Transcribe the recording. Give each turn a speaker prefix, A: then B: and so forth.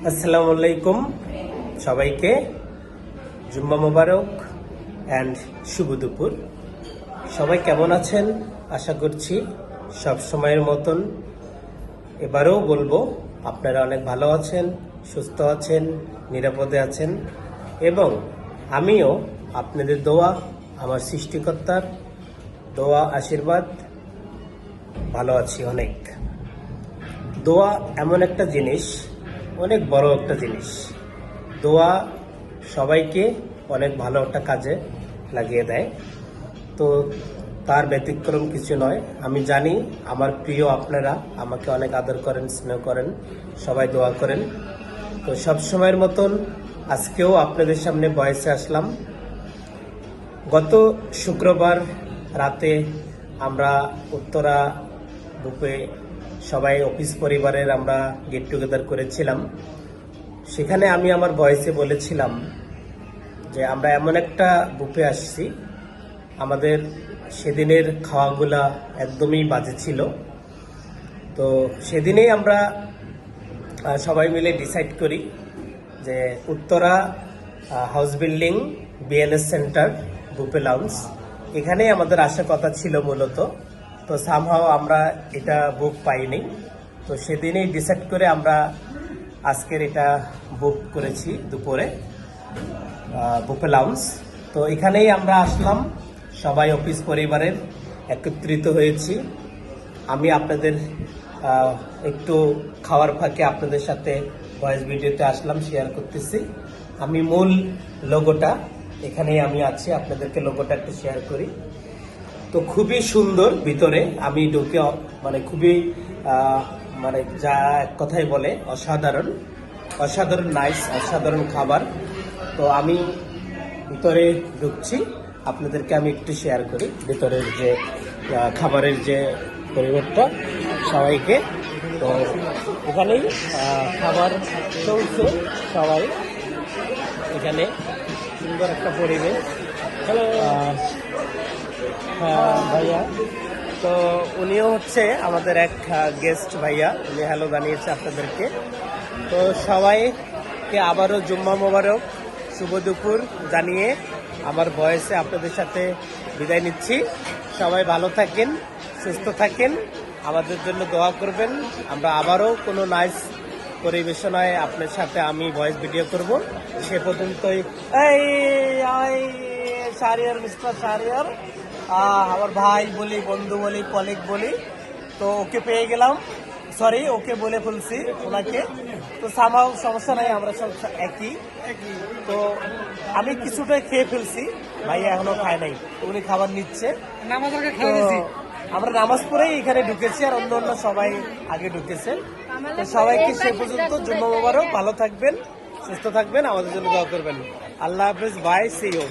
A: আসসালামু আলাইকুম সবাইকে জুম্মা মোবারক অ্যান্ড শুভ দুপুর। সবাই কেমন আছেন? আশা করছি সব সময়ের মতন এবারেও বলবো আপনারা অনেক ভালো আছেন, সুস্থ আছেন, নিরাপদে আছেন এবং আমিও আপনাদের দোয়া, আমার সৃষ্টিকর্তার দোয়া আশীর্বাদ ভালো আছি। অনেক দোয়া এমন একটা জিনিস, অনেক বড় একটা জিনিস। দোয়া সবাইকে অনেক ভালো একটা কাজে লাগিয়ে দেয়, তো তার ব্যতিক্রম কিছু নয়। আমি জানি আমার প্রিয় আপনারা আমাকে অনেক আদর করেন, স্নেহ করেন, সবাই দোয়া করেন। তো সব সময়ের মতন আজকেও আপনাদের সামনে ভয়েসে আসলাম। গত শুক্রবার রাতে আমরা উত্তরা বুপে সবাই অফিস পরিবারের আমরা গেট টুগেদার করেছিলাম। সেখানে আমি আমার ভয়েসে বলেছিলাম যে আমরা এমন একটা বুফে আসছি, আমাদের সেদিনের খাওয়াগুলা একদমই বাজে ছিল। তো সেদিনেই আমরা সবাই মিলে ডিসাইড করি যে Uttara house building BNS centre buffet lounge, এখানেই আমাদের আসার কথা ছিল মূলত। তো সামহাও আমরা এটা বুক পাইনি, তো সেদিনেই ডিসাইড করে আমরা আজকের এটা বুক করেছি দুপুরে বুফে লাউঞ্জ। তো এখানেই আমরা আসলাম, সবাই অফিস পরিবারের একত্রিত হয়েছি। আমি আপনাদের একটু খাওয়ার ফাঁকে আপনাদের সাথে ভয়েস ভিডিওতে আসলাম, শেয়ার করতেছি। আমি মূল লোগোটা এখানেই আমি আছি, আপনাদেরকে লোগোটা একটু শেয়ার করি। তো খুবই সুন্দর ভিতরে, আমি ঢুকে মানে খুবই মানে যা এক কথাই বলে অসাধারণ, অসাধারণ নাইস, অসাধারণ খাবার। তো আমি ভিতরে ঢুকছি, আপনাদেরকে আমি একটু শেয়ার করি ভিতরের যে খাবারের যে পরিবেশটা সবাইকে। তো এখানেই খাবার চলছে, সবাই এখানে সুন্দর একটা পরিবেশ। ভাইয়া, তো উনিও হচ্ছে আমাদের এক গেস্ট ভাইয়া, উনি হ্যালো জানিয়েছে আপনাদেরকে। তো সবাইকে আবারও জুম্মা মোবারক, শুভ দুপুর জানিয়ে আমার ভয়েসে আপনাদের সাথে বিদায় নিচ্ছি। সবাই ভালো থাকেন, সুস্থ থাকেন, আমাদের জন্য দোয়া করবেন। আমরা আবারও কোনো নাইস পরিবেশনায় আপনার সাথে আমি ভয়েস ভিডিও করব। সে পর্যন্তই শাহরিয়ার, মিস্টার শাহরিয়ার, আমার ভাই বলি, বন্ধু বলি, কলিগ বলি। তো ওকে পেয়ে গেলাম, সরি ওকে বলে ফেলছি ওনাকে। তো সামাও সমস্যা নাই, আমরা সব একই। তো আমি কিছুটা খেয়ে ফেলছি, ভাইয়া এখনো খায় নাই, উনি খাবার নিচ্ছে। আমরা নামাজ পড়েই এখানে ঢুকেছি, আর অন্য অন্য সবাই আগে ঢুকেছে। তো সবাইকে সে পর্যন্ত জুম্মা মোবারক, ভালো থাকবেন, সুস্থ থাকবেন, আমাদের জন্য দোয়া করবেন। আল্লাহ হাফেজ, বাই, সি ইউ।